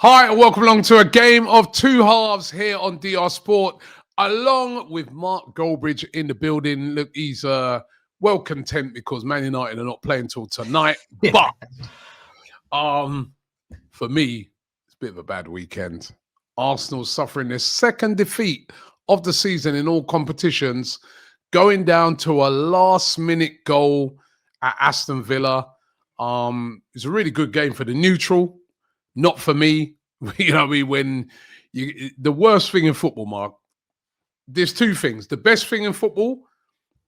Hi, and welcome along to a game of two halves here on DR Sport, along with Mark Goldbridge in the building. Look, he's well content because Man United are not playing till tonight. But for me, it's a bit of a bad weekend. Arsenal suffering their second defeat of the season in all competitions, going down to a last-minute goal at Aston Villa. It's a really good game for the neutral. Not for me. You know what I mean? When the worst thing in football, Mark, there's two things. The best thing in football,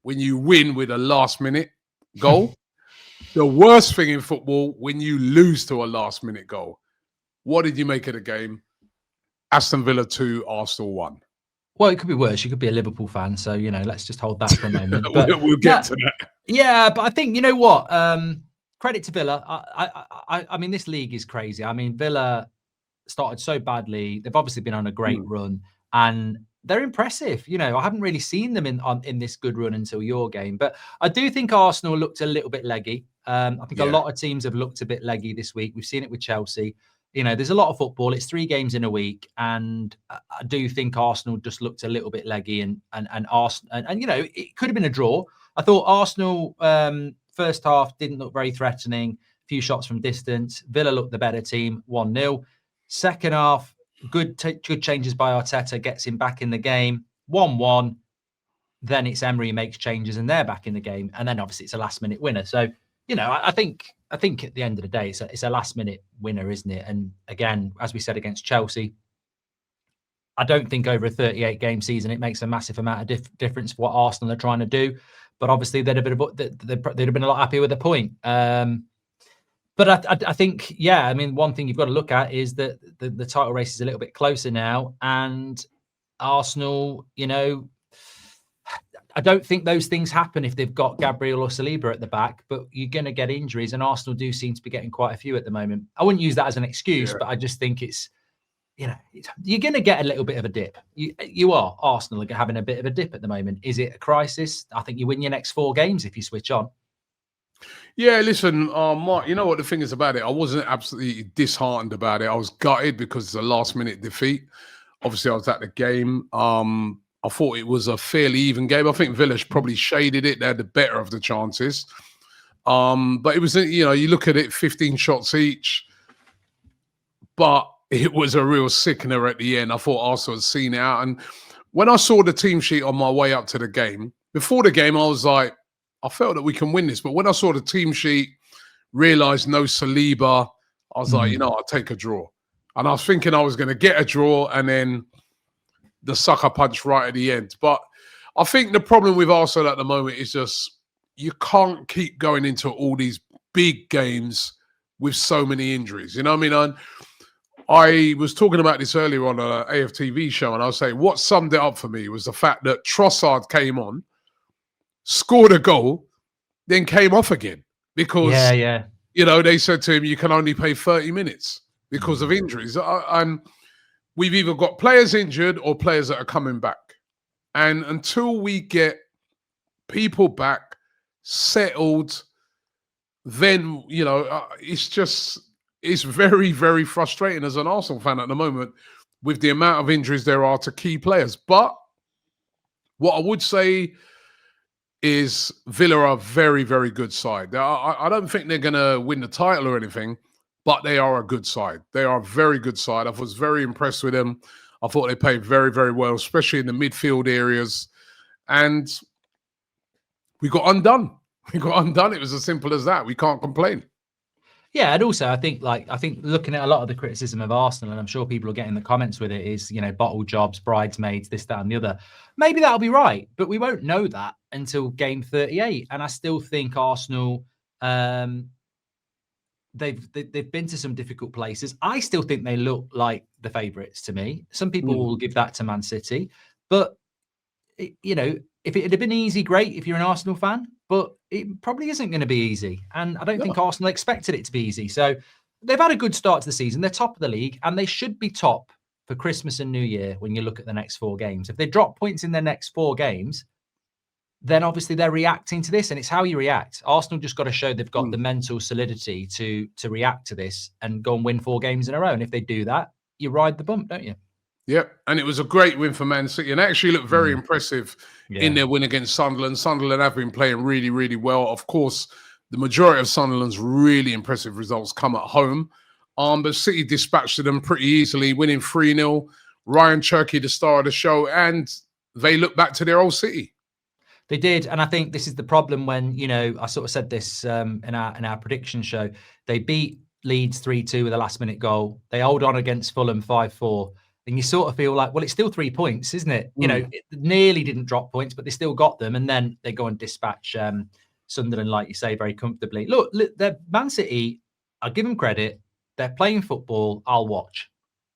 when you win with a last minute goal. The worst thing in football, when you lose to a last minute goal. What did you make of the game? Aston Villa 2, Arsenal 1. Well, it could be worse. You could be a Liverpool fan. So, let's just hold that for a moment. But we'll get to that. Yeah, but I think, you know what? Credit to Villa. I mean, this league is crazy. I mean, Villa started so badly. They've obviously been on a great run, and they're impressive. I haven't really seen them in this good run until your game. But I do think Arsenal looked a little bit leggy. I think a lot of teams have looked a bit leggy this week. We've seen it with Chelsea. There's a lot of football. It's 3 games in a week, and I do think Arsenal just looked a little bit leggy, and Arsenal, and it could have been a draw. I thought Arsenal first half didn't look very threatening. A few shots from distance. Villa looked the better team. 1-0. Second half, good changes by Arteta, gets him back in the game. 1-1. Then it's Emery makes changes, and they're back in the game. And then obviously it's a last minute winner. So I think at the end of the day, it's a last minute winner, isn't it? And again, as we said against Chelsea, I don't think over a 38 game season it makes a massive amount of difference for what Arsenal are trying to do. But obviously they'd have been a lot happier with the point. But I think, I mean, one thing you've got to look at is that the title race is a little bit closer now, and Arsenal, I don't think those things happen if they've got Gabriel or Saliba at the back, but you're going to get injuries, and Arsenal do seem to be getting quite a few at the moment. I wouldn't use that as an excuse, but I just think it's, you're going to get a little bit of a dip. You are. Arsenal are having a bit of a dip at the moment. Is it a crisis? I think you win your next 4 games if you switch on. Yeah, listen, Mark, you know what the thing is about it? I wasn't absolutely disheartened about it. I was gutted because it's a last-minute defeat. Obviously, I was at the game. I thought it was a fairly even game. I think Villa probably shaded it. They had the better of the chances. But it was, you look at it, 15 shots each. But it was a real sickener at the end. I thought Arsenal had seen it out. And when I saw the team sheet on my way up to the game, before the game, I was like, I felt that we can win this. But when I saw the team sheet, realised no Saliba, I was like, I'll take a draw. And I was thinking I was going to get a draw, and then the sucker punch right at the end. But I think the problem with Arsenal at the moment is just you can't keep going into all these big games with so many injuries. You know what I mean? I was talking about this earlier on an AFTV show, and I was saying what summed it up for me was the fact that Trossard came on, scored a goal, then came off again because, they said to him, you can only play 30 minutes because of injuries. And we've either got players injured or players that are coming back. And until we get people back, settled, then, it's very, very frustrating as an Arsenal fan at the moment with the amount of injuries there are to key players. But what I would say is Villa are a very, very good side. I don't think they're going to win the title or anything, but they are a good side. They are a very good side. I was very impressed with them. I thought they played very, very well, especially in the midfield areas. And we got undone. It was as simple as that. We can't complain. Yeah, and also I think looking at a lot of the criticism of Arsenal, and I'm sure people are getting the comments with it, is bottle jobs, bridesmaids, this, that, and the other. Maybe that'll be right, but we won't know that until game 38. And I still think Arsenal, they've been to some difficult places. I still think they look like the favourites to me. Some people will give that to Man City, but if it had been easy, great if you're an Arsenal fan, but it probably isn't going to be easy. And I don't think Arsenal expected it to be easy. So they've had a good start to the season. They're top of the league, and they should be top for Christmas and New Year when you look at the next 4 games. If they drop points in their next 4 games, then obviously they're reacting to this, and it's how you react. Arsenal just got to show they've got the mental solidity to react to this and go and win 4 games in a row. And if they do that, you ride the bump, don't you? Yep, and it was a great win for Man City, and actually looked very impressive in their win against Sunderland. Sunderland have been playing really, really well. Of course, the majority of Sunderland's really impressive results come at home, but City dispatched them pretty easily, winning 3-0. Ryan Cherky, the star of the show, and they look back to their old City. They did, and I think this is the problem when, you know, I sort of said this in our prediction show. They beat Leeds 3-2 with a last-minute goal. They hold on against Fulham 5-4. And you sort of feel like, well, it's still 3 points, isn't it? You know, it nearly didn't drop points, but they still got them. And then they go and dispatch Sunderland, like you say, very comfortably. Look, they're Man City, I'll give them credit. They're playing football. I'll watch.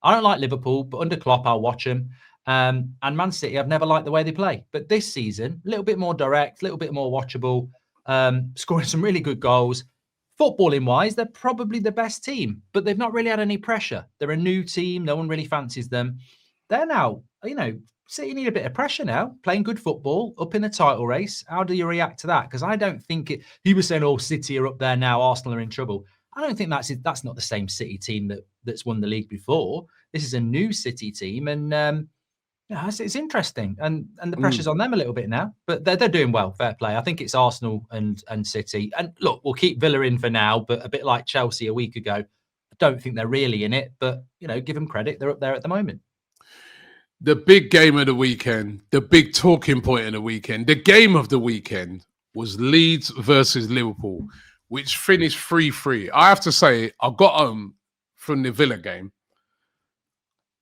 I don't like Liverpool, but under Klopp, I'll watch them. And Man City, I've never liked the way they play. But this season, a little bit more direct, a little bit more watchable, scoring some really good goals. Footballing wise, they're probably the best team, but they've not really had any pressure. They're a new team. No one really fancies them. They're now, you know, City need a bit of pressure now, playing good football, up in the title race. How do you react to that? Because I don't think it, he was saying, oh, City are up there now, Arsenal are in trouble. I don't think that's not the same City team that's won the league before. This is a new City team, and yeah, it's interesting, and the pressure's on them a little bit now, but they're doing well. Fair play. I think it's Arsenal and City. And look, we'll keep Villa in for now, but a bit like Chelsea a week ago, I don't think they're really in it. But you know, give them credit; they're up there at the moment. The big game of the weekend, the big talking point of the weekend, the game of the weekend was Leeds versus Liverpool, which finished 3-3. I have to say, I got home from the Villa game.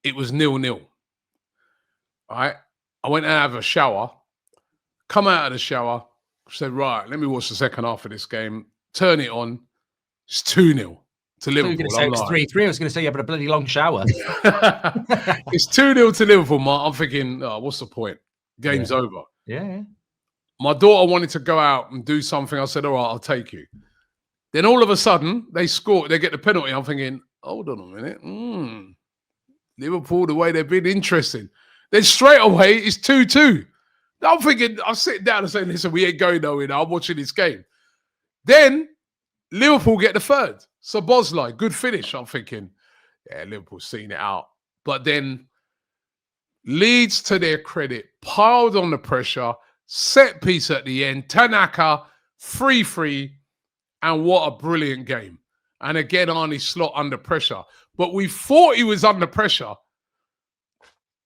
It was 0-0. Right, I went and have a shower, come out of the shower, said, right, let me watch the second half of this game, turn it on, it's 2-0 to Liverpool. You were going to say it was 3-3. I was going to say you had a bloody long shower. It's 2-0 to Liverpool, Mark. I'm thinking, oh, what's the point? Game's over. Yeah. My daughter wanted to go out and do something. I said, all right, I'll take you. Then all of a sudden, they score, they get the penalty. I'm thinking, hold on a minute. Liverpool, the way they've been, interesting. Then straight away, it's 2-2. I'm thinking, I'm sitting down and saying, listen, we ain't going nowhere now. I'm watching this game. Then Liverpool get the third. So Bosley, good finish. I'm thinking, yeah, Liverpool's seen it out. But then Leeds, to their credit, piled on the pressure, set piece at the end, Tanaka, 3-3, and what a brilliant game. And again, Arne Slot under pressure. But we thought he was under pressure,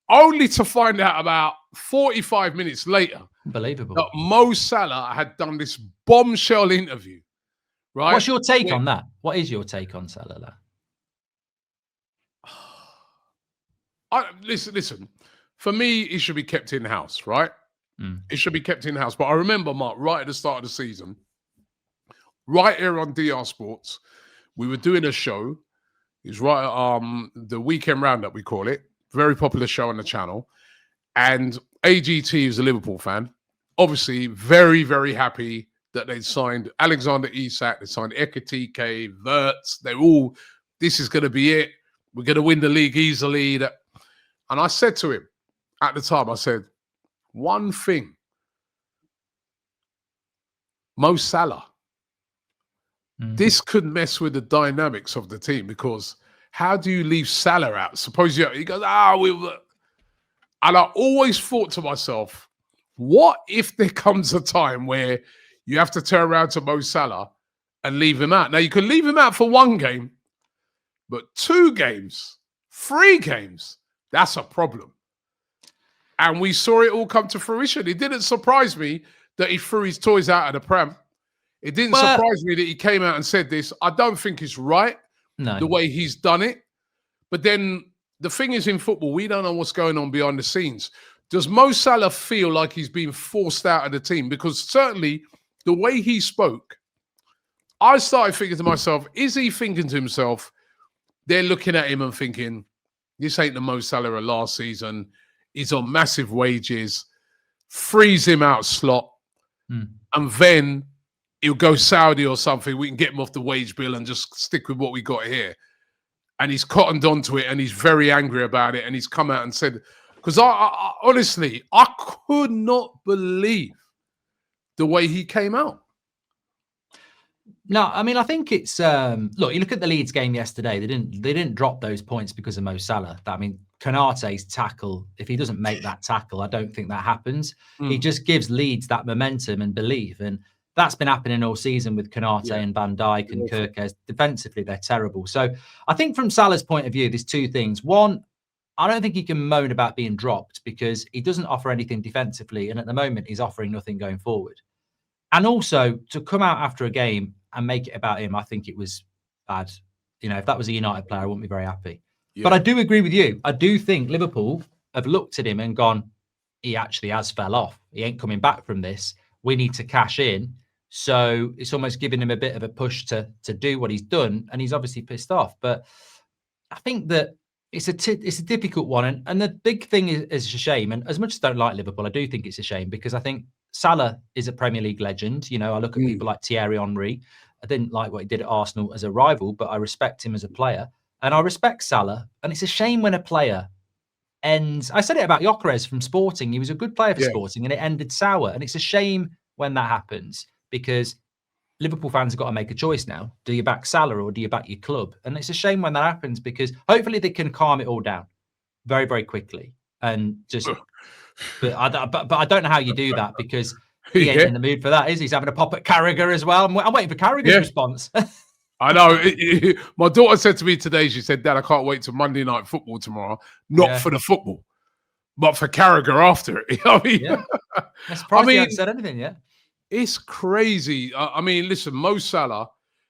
only to find out about 45 minutes later Unbelievable. that Mo Salah had done this bombshell interview. Right? What's your take on that? What is your take on Salah? Listen. For me, it should be kept in-house, right? It should be kept in-house. But I remember, Mark, right at the start of the season, right here on DR Sports, we were doing a show. It was right at the Weekend Roundup, we call it. Very popular show on the channel. And AGT is a Liverpool fan. Obviously, very, very happy that they'd signed Alexander Isak, they signed Ekitike, Wirtz. They're all, this is going to be it. We're going to win the league easily. And I said to him at the time, I said, one thing. Mo Salah. This could mess with the dynamics of the team, because how do you leave Salah out? Suppose he goes, and I always thought to myself, what if there comes a time where you have to turn around to Mo Salah and leave him out? Now, you can leave him out for 1 game, but 2 games, 3 games, that's a problem. And we saw it all come to fruition. It didn't surprise me that he threw his toys out of the pram. It didn't surprise me that he came out and said this. I don't think it's right, the way he's done it. But then the thing is, in football, we don't know what's going on behind the scenes. Does Mo Salah feel like he's being forced out of the team? Because certainly the way he spoke, I started thinking to myself, is he thinking to himself, they're looking at him and thinking, this ain't the Mo Salah of last season. He's on massive wages. Freeze him out slot. And then he'll go Saudi or something. We can get him off the wage bill and just stick with what we got here. And he's cottoned onto it, and he's very angry about it. And he's come out and said, because I honestly, I could not believe the way he came out. No, I mean, I think it's look, you look at the Leeds game yesterday, they didn't drop those points because of Mo Salah. I mean, Konate's tackle, if he doesn't make that tackle, I don't think that happens. It just gives Leeds that momentum and belief. And that's been happening all season with Konate and Van Dijk and Kirkes. Defensively, they're terrible. So I think from Salah's point of view, there's two things. One, I don't think he can moan about being dropped because he doesn't offer anything defensively. And at the moment, he's offering nothing going forward. And also to come out after a game and make it about him, I think it was bad. You know, if that was a United player, I wouldn't be very happy. Yeah. But I do agree with you. I do think Liverpool have looked at him and gone, he actually has fell off. He ain't coming back from this. We need to cash in. So it's almost giving him a bit of a push to do what he's done. And he's obviously pissed off. But I think that it's a difficult one. And the big thing is a shame. And as much as I don't like Liverpool, I do think it's a shame because I think Salah is a Premier League legend. You know, I look at people like Thierry Henry. I didn't like what he did at Arsenal as a rival, but I respect him as a player. And I respect Salah. And it's a shame when a player ends. I said it about Gyökeres from Sporting. He was a good player for Sporting and it ended sour. And it's a shame when that happens because Liverpool fans have got to make a choice now. Do you back Salah or do you back your club? And it's a shame when that happens because hopefully they can calm it all down very, very quickly. And just, but I don't know how you do that because he ain't in the mood for that, is he? He's having a pop at Carragher as well. I'm waiting for Carragher's response. I know. My daughter said to me today, she said, Dad, I can't wait till Monday Night Football tomorrow. Not for the football, but for Carragher after it. I mean, I'm surprised he hasn't said anything yet. It's crazy. I mean, listen, Mo Salah,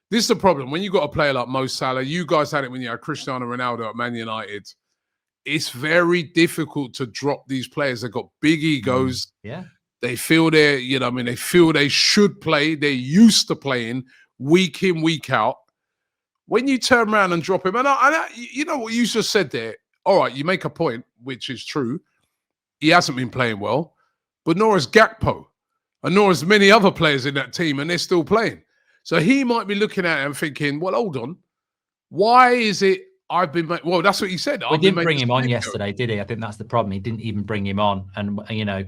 this is the problem. When you got a player like Mo Salah, you guys had it when you had Cristiano Ronaldo at Man United. It's very difficult to drop these players. They've got big egos. Yeah. They feel they're, you know, I mean, they feel they should play. They're used to playing week in, week out. When you turn around and drop him, and you know what you just said there, all right, you make a point, which is true. He hasn't been playing well, but nor has Gakpo, and nor has many other players in that team, and they're still playing. So he might be looking at it and thinking, well, hold on. Why is it I've been... Well, that's what he said. We didn't bring him on yesterday, did he? I think that's the problem. He didn't even bring him on. And, you know,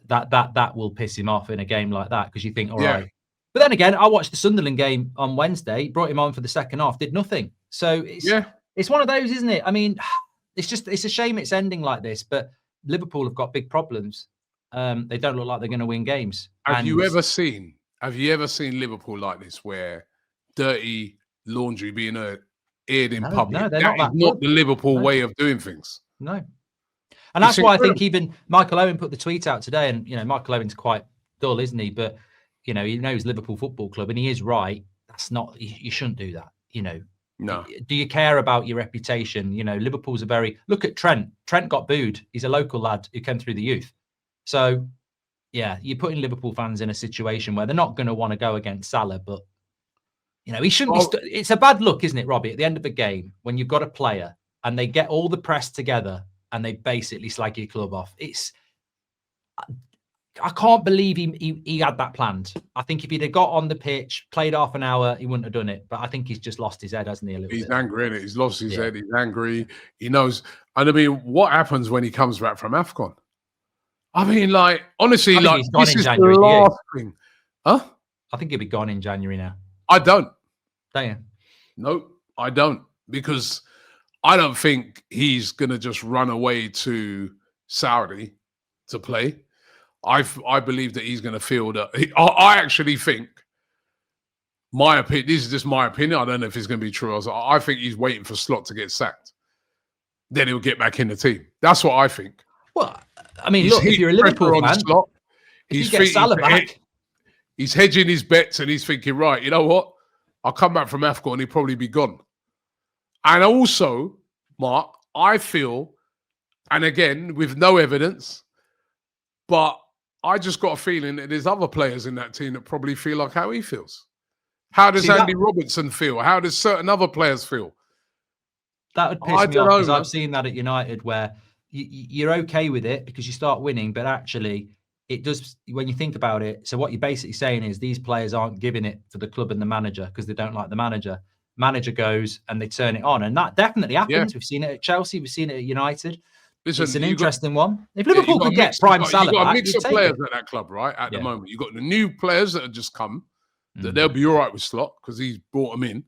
that will piss him off in a game like that because you think, all right. But then again, I watched the Sunderland game on Wednesday, brought him on for the second half, did nothing. So it's one of those, isn't it? I mean, it's a shame it's ending like this, but Liverpool have got big problems. They don't look like they're going to win games. Have you ever seen Liverpool like this where dirty laundry being aired in public? No, that is not the Liverpool way of doing things. No. And that's why I think even Michael Owen put the tweet out today. And, you know, Michael Owen's quite dull, isn't he? But, you know, he knows Liverpool Football Club and he is right. That's not, you shouldn't do that. You know, no. Do you care about your reputation? You know, Liverpool's look at Trent. Trent got booed. He's a local lad who came through the youth. So, yeah, you're putting Liverpool fans in a situation where they're not going to want to go against Salah, but, you know, he shouldn't be. It's a bad look, isn't it, Robbie, at the end of the game when you've got a player and they get all the press together and they basically slag your club off. I can't believe he had that planned. I think if he'd have got on the pitch, played half an hour, he wouldn't have done it. But I think he's just lost his head, hasn't he? He's angry, innit? He's lost his head. He's angry. He knows. And I mean, what happens when he comes back from AFCON? I mean, like, honestly, like, this is the last thing. Huh? I think he'll be gone in January now. I don't. Don't you? No, I don't. Because I don't think he's going to just run away to Saudi to play. I believe that he's going to feel that. I actually think, my opinion, this is just my opinion. I don't know if it's going to be true. I think he's waiting for Slot to get sacked. Then he'll get back in the team. That's what I think. Well, I mean, look, if you're a Liverpool fan, he's get Salah back. He's hedging his bets and he's thinking, right, you know what? I'll come back from AFCON and he'll probably be gone. And also, Mark, I feel, and again, with no evidence, but I just got a feeling that there's other players in that team that probably feel like how he feels. How does Andy Robertson feel? How does certain other players feel? That would piss me off because I've seen that at United where you're okay with it because you start winning, but actually it does, when you think about it. So what you're basically saying is these players aren't giving it for the club and the manager because they don't like the manager. Manager goes and they turn it on. And that definitely happens. We've seen it at Chelsea. We've seen it at United. Listen, it's an interesting one. If Liverpool could get prime Salah you've got a back, mix you'd of take players it. at that club, right? At the Yeah. moment, you've got the new players that have just come. That they'll be all right with Slot because he's brought them in.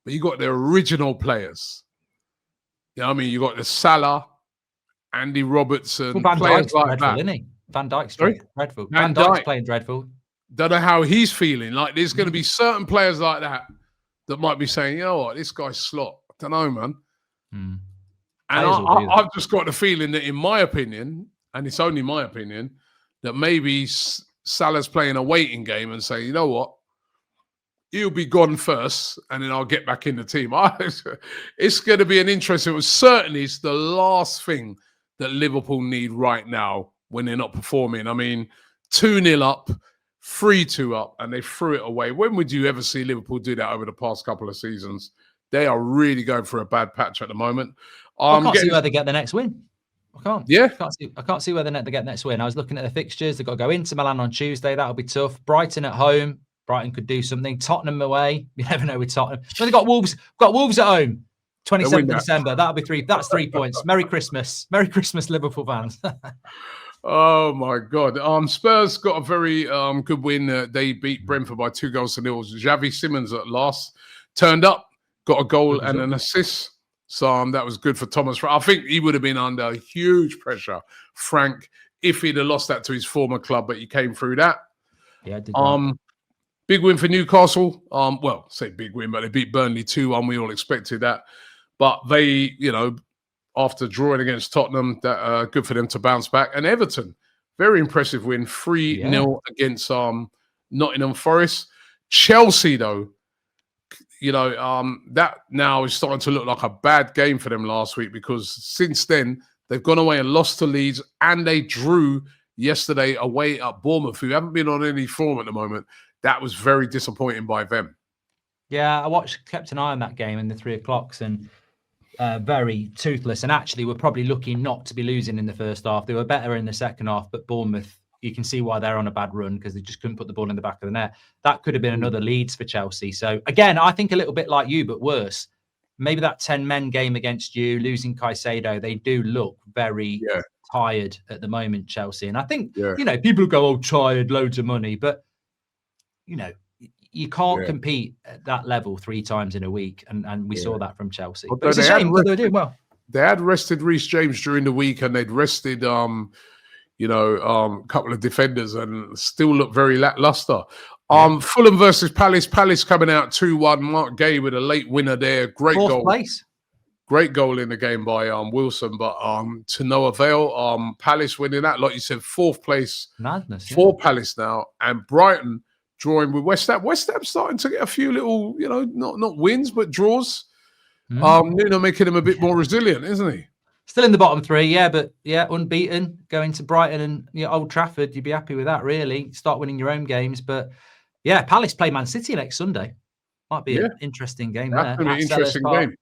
But you got the original players. You know what I mean? You got the Salah, Andy Robertson, Well, Van players Dijk's like dreadful, that. isn't he? Van Dijk's Sorry? dreadful. Van Van Dijk's Dijk. playing dreadful. Don't know how he's feeling. Like there's going to be certain players like that might be saying, you know what, this guy's Slot. I don't know, man. Mm. And I've just got the feeling that, in my opinion, and it's only my opinion, that maybe Salah's playing a waiting game and saying, you know what, he'll be gone first, and then I'll get back in the team. It's going to be an interesting. It was certainly the last thing that Liverpool need right now when they're not performing. I mean, 2-0 up, 3-2 up, and they threw it away. When would you ever see Liverpool do that over the past couple of seasons? They are really going for a bad patch at the moment. I can't see where they get the next win. I can't. Yeah. I can't see where they get the next win. I was looking at the fixtures. They've got to go into Milan on Tuesday. That'll be tough. Brighton at home. Brighton could do something. Tottenham away. You never know with Tottenham. But they've got Wolves. Got Wolves at home. 27th of December. That'll be 3. That's 3 points. Merry Christmas. Merry Christmas, Liverpool fans. Oh my God. Spurs got a very good win. They beat Brentford by 2-0. Xavi Simons at last turned up, got a goal and an assist. So that was good for Thomas. I think he would have been under huge pressure, Frank, if he'd have lost that to his former club, but he came through that. Yeah, did big win for Newcastle. Well, say big win, but they beat Burnley 2-1. We all expected that. But they, after drawing against Tottenham, that good for them to bounce back. And Everton, very impressive win, 3-0 against Nottingham Forest. Chelsea, though, that now is starting to look like a bad game for them last week, because since then they've gone away and lost to Leeds, and they drew yesterday away at Bournemouth, who haven't been on any form at the moment. That was very disappointing by them. Yeah, kept an eye on that game in the 3 o'clocks, and very toothless. And actually, we're probably lucky not to be losing in the first half. They were better in the second half, but Bournemouth, you can see why they're on a bad run, because they just couldn't put the ball in the back of the net. That could have been another Leeds for Chelsea. So again, I think a little bit like you, but worse. Maybe that 10-men game against you, losing Caicedo, they do look very tired at the moment, Chelsea. And I think, people go, oh, tired, loads of money. But, you can't compete at that level 3 times in a week. And we saw that from Chelsea. But it's a shame because they were doing well. They had rested Reece James during the week, and they'd rested a couple of defenders, and still look very lackluster. Fulham versus Palace. Palace coming out 2-1. Mark Gay with a late winner there. Great Fourth goal. Place. Great goal in the game by Wilson, but to no avail. Palace winning that, like you said, 4th place. Madness. For Palace now, and Brighton drawing with West Ham. West Ham starting to get a few little, not wins, but draws. Nuno making him a bit more resilient, isn't he? Still in the bottom 3, but unbeaten. Going to Brighton and Old Trafford, you'd be happy with that, really. Start winning your own games. But Palace play Man City next Sunday. Might be an interesting game there. That's going to be an interesting game.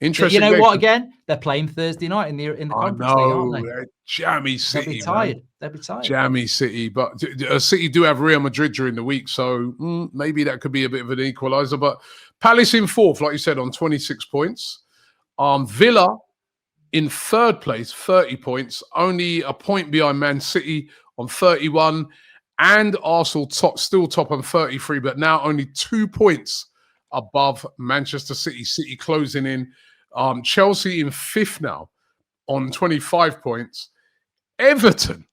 Interesting. You know what? Again, they're playing Thursday night in the Conference League, aren't they? Jammy City. They'll be tired. They'll be tired. Jammy City, but City do have Real Madrid during the week, so maybe that could be a bit of an equaliser. But Palace in 4th, like you said, on 26 points. Villa in 3rd place, 30 points, only a point behind Man City on 31, and Arsenal still top on 33, but now only 2 points above Manchester City. City closing in. Chelsea in 5th now on 25 points. Everton,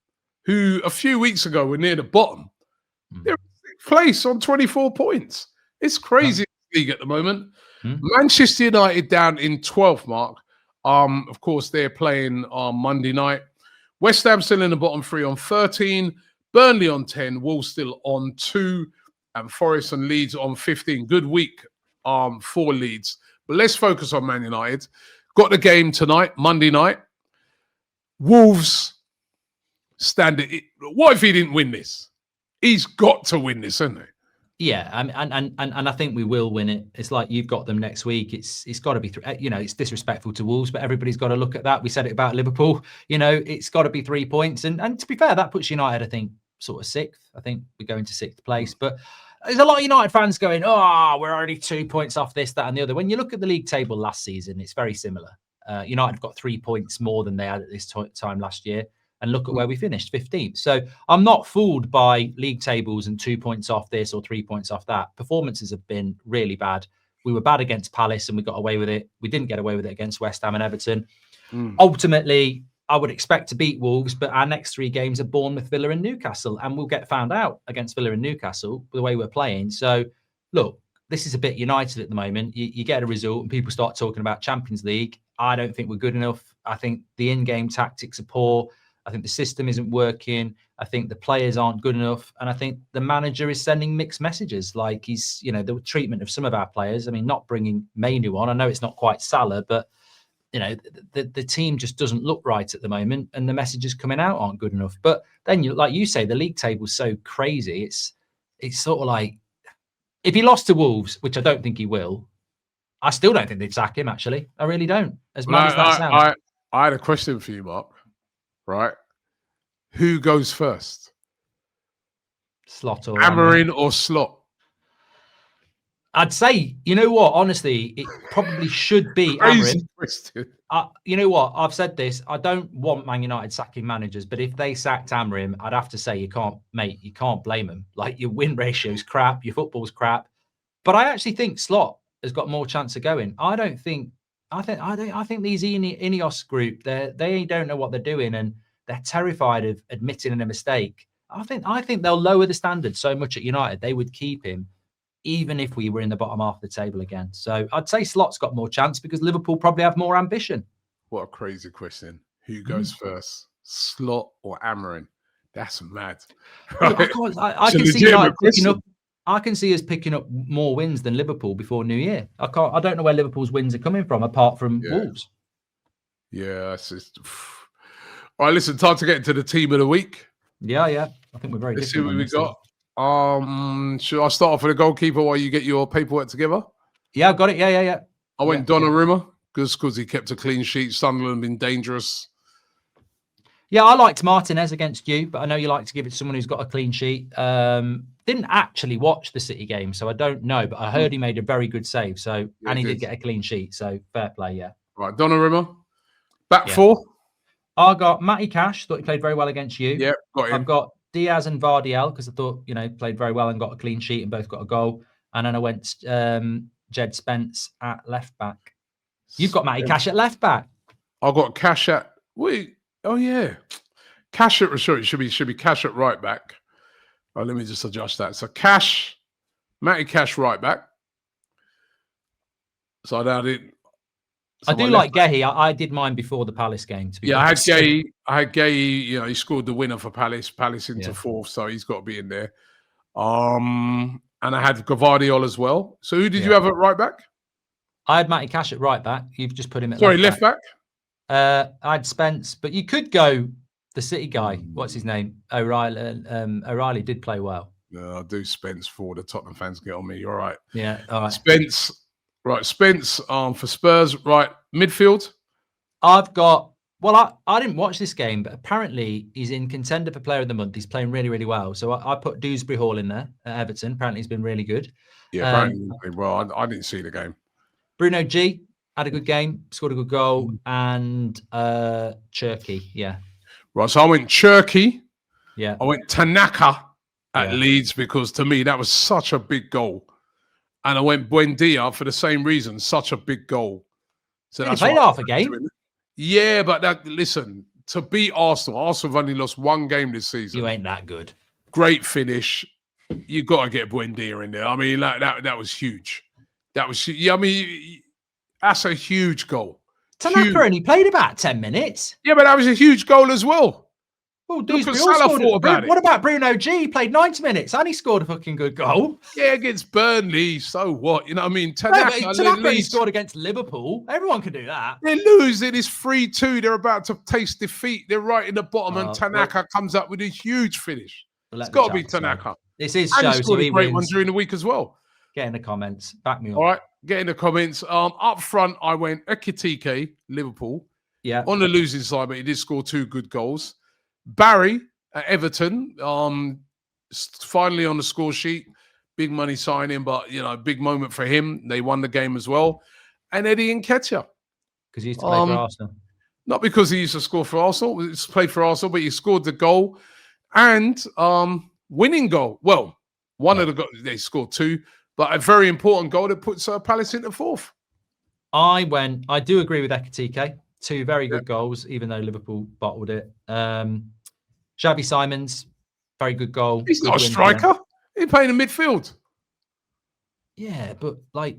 who a few weeks ago were near the bottom, they're in 6th place on 24 points. It's crazy league at the moment. Manchester United down in 12th, Mark. Of course, they're playing on Monday night. West Ham still in the bottom 3 on 13. Burnley on 10. Wolves still on 2. And Forest and Leeds on 15. Good week for Leeds. But let's focus on Man United. Got the game tonight, Monday night. Wolves standard. What if he didn't win this? He's got to win this, hasn't he? Yeah, and I think we will win it. It's like you've got them next week. It's got to be, it's disrespectful to Wolves, but everybody's got to look at that. We said it about Liverpool. It's got to be 3 points, and to be fair, that puts United, I think, sort of 6th. I think we go into 6th place, but there's a lot of United fans going, "Oh, we're already 2 points off this, that, and the other." When you look at the league table last season, it's very similar. United have got 3 points more than they had at this time last year. And look at where we finished, 15th. So I'm not fooled by league tables and 2 points off this or 3 points off that. Performances have been really bad. We were bad against Palace and we got away with it. We didn't get away with it against West Ham and Everton. Ultimately, I would expect to beat Wolves, but our next 3 games are Bournemouth, Villa and Newcastle. And we'll get found out against Villa and Newcastle the way we're playing. So, look, this is a bit United at the moment. You get a result and people start talking about Champions League. I don't think we're good enough. I think the in-game tactics are poor. I think the system isn't working. I think the players aren't good enough. And I think the manager is sending mixed messages. Like he's, the treatment of some of our players. I mean, not bringing Mainu on. I know it's not quite Salah, but, the team just doesn't look right at the moment. And the messages coming out aren't good enough. But then, like you say, the league table's so crazy. It's sort of like, if he lost to Wolves, which I don't think he will, I still don't think they'd sack him, actually. I really don't. As mad as that sounds. I had a question for you, Mark. Right? Who goes first? Slot or Amorim or Slot? I'd say, you know what? Honestly, it probably should be Crazy Amorim. question. You know what? I've said this. I don't want Man United sacking managers, but if they sacked Amorim, I'd have to say you can't blame them. Like your win ratio's crap, your football's crap. But I actually think Slot has got more chance of going. I think these Ineos group, they don't know what they're doing and they're terrified of admitting a mistake. I think they'll lower the standard so much at United they would keep him even if we were in the bottom half of the table again. So I'd say Slot's got more chance because Liverpool probably have more ambition. What a crazy question. Who goes first, Slot or Amorim? That's mad. Right? I can see United picking up. I can see us picking up more wins than Liverpool before New Year. I don't know where Liverpool's wins are coming from apart from Wolves. Yeah, it's just... All right, listen, time to get into the team of the week. Yeah. I think we're very Let's see different. what we got. Should I start off with the goalkeeper while you get your paperwork together? Yeah, I've got it. Yeah. I went Donnarumma because he kept a clean sheet. Sunderland been dangerous. Yeah, I liked Martinez against you, but I know you like to give it to someone who's got a clean sheet. Didn't actually watch the City game, so I don't know, but I heard he made a very good save. So and he did get a clean sheet, so fair play, yeah. Right, Donnarumma. Back four. I got Matty Cash, thought he played very well against you. Yeah, got him. I've got Diaz and Vardiel because I thought, played very well and got a clean sheet and both got a goal. And then I went Jed Spence at left back. You've got Matty Cash at left back. I got Cash at Cash at sorry, it should be Cash at right back. Oh, let me just adjust that. So Matty Cash right back. So I did. I do like Gehi. I did mine before the Palace game. To be honest. I had Gehi. He scored the winner for Palace. Palace into fourth, so he's got to be in there. And I had Gvardiol as well. So who did you have at right back? I had Matty Cash at right back. You've just put him at left back. I had Spence, but you could go the City guy. What's his name? O'Reilly. O'Reilly did play well. No, I'll do Spence for the Tottenham fans get on me. You're right. Yeah, all right. Spence. Right, Spence for Spurs. Right, midfield. I've got... Well, I didn't watch this game, but apparently he's in contender for Player of the Month. He's playing really, really well. So I put Dewsbury Hall in there at Everton. Apparently he's been really good. Yeah, apparently well. I didn't see the game. Bruno G had a good game, scored a good goal, and Cherky, yeah. Right, so I went Cherky. Yeah. I went Tanaka at Leeds because to me that was such a big goal. And I went Buendia for the same reason, such a big goal. So he played half a game. Yeah, but listen, to beat Arsenal have only lost one game this season. You ain't that good. Great finish. You got to get Buendia in there. I mean, that was huge. That was, I mean, that's a huge goal. Tanaka only played about 10 minutes. Yeah, but that was a huge goal as well. Well, what about Bruno G? He played 90 minutes and he scored a fucking good goal. Yeah, against Burnley. So what? You know what I mean? Tanaka only scored against Liverpool. Everyone can do that. They're losing. It's 3-2. They're about to taste defeat. They're right in the bottom and Tanaka comes up with a huge finish. It's got to be Tanaka. This is and he scored a great one during the week as well. Get in the comments. Back me up. All right. Get in the comments. Up front, I went Ekitike, Liverpool. Yeah. On the losing side, but he did score 2 good goals. Barry at Everton, finally on the score sheet. Big money signing, but, big moment for him. They won the game as well. And Eddie Nketiah. because he used to play for Arsenal. Not because he used to score for Arsenal. He used to play for Arsenal, but he scored the goal and winning goal. Well, one of the goals, they scored 2, but a very important goal that puts Palace into 4th. I do agree with Ekitike. 2 very good goals, even though Liverpool bottled it. Xavi Simons, very good goal. He's not a striker. He's playing in midfield. Yeah, but like...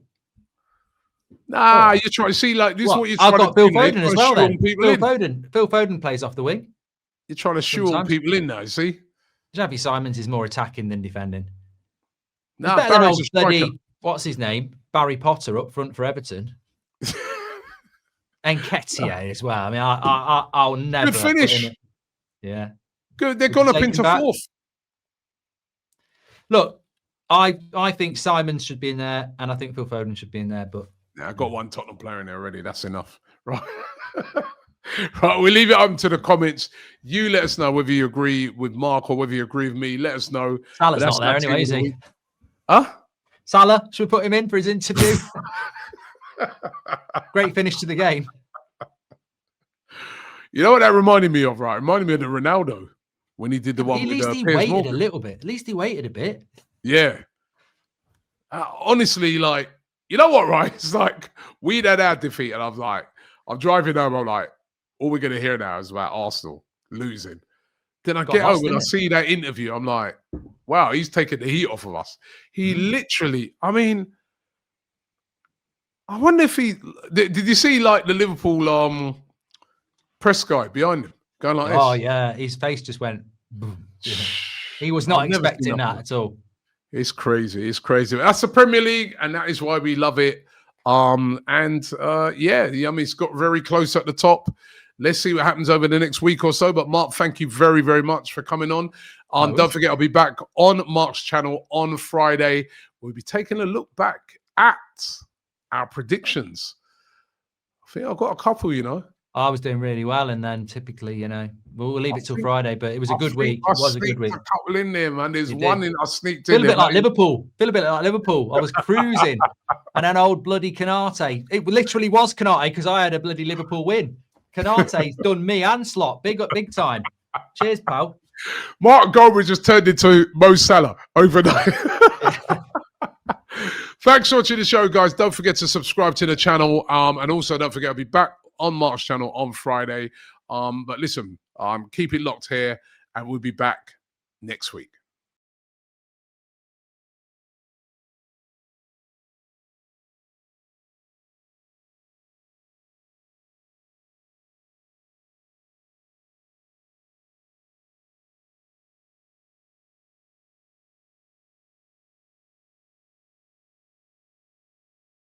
Nah, you're trying to see, like, this is what you're trying I've got to Phil Foden as well, then. Phil Foden plays off the wing. You're trying to shoehorn people in now, see? Xavi Simons is more attacking than defending. Nah, better than old bloody, what's his name? Barry Potter up front for Everton. And Nketiah as well. I mean, I'll never... Good finish. Yeah. Good. They've gone up into 4th. Look, I think Simons should be in there, and I think Phil Foden should be in there, but... Yeah, I got one Tottenham player in there already. That's enough. Right. Right, we'll leave it open to the comments. You let us know whether you agree with Mark or whether you agree with me. Let us know. Salah's not there anyway, is he? Huh? Salah, should we put him in for his interview? Great finish to the game. You know what that reminded me of, right? It reminded me of the Ronaldo when he did the one at with least he Piers waited Morgan. a little bit. At least he waited a bit. Yeah. Honestly, like, you know what, right? It's like, we'd had our defeat, and I'm driving home, I'm like, all we're going to hear now is about Arsenal losing. Then I get home and I see that interview. I'm like, wow, he's taking the heat off of us. He literally, I mean, I wonder if did you see like the Liverpool press guy behind him going like this? Oh, yeah. His face just went boom. Yeah. He was not expecting that at all. It's crazy. It's crazy. That's the Premier League, and that is why we love it. Yeah, I mean, it's got very close at the top. Let's see what happens over the next week or so. But Mark, thank you very, very much for coming on. Don't forget, I'll be back on Mark's channel on Friday. We'll be taking a look back at our predictions. I think I've got a couple, you know. I was doing really well, and then typically, you know, we'll leave it till Friday. But it was a good week. It was a good week. A couple in there, man. There's one in I sneaked in. Feel a bit like Liverpool. Feel a bit like Liverpool. I was cruising, and then old bloody Canate. It literally was Canate because I had a bloody Liverpool win. Canate's done me and Slot big time. Cheers, pal. Mark Goldbridge just turned into Mo Salah overnight. Thanks for watching the show, guys. Don't forget to subscribe to the channel, and also don't forget I'll be back on Mark's channel on Friday. But listen, keep it locked here, and we'll be back next week.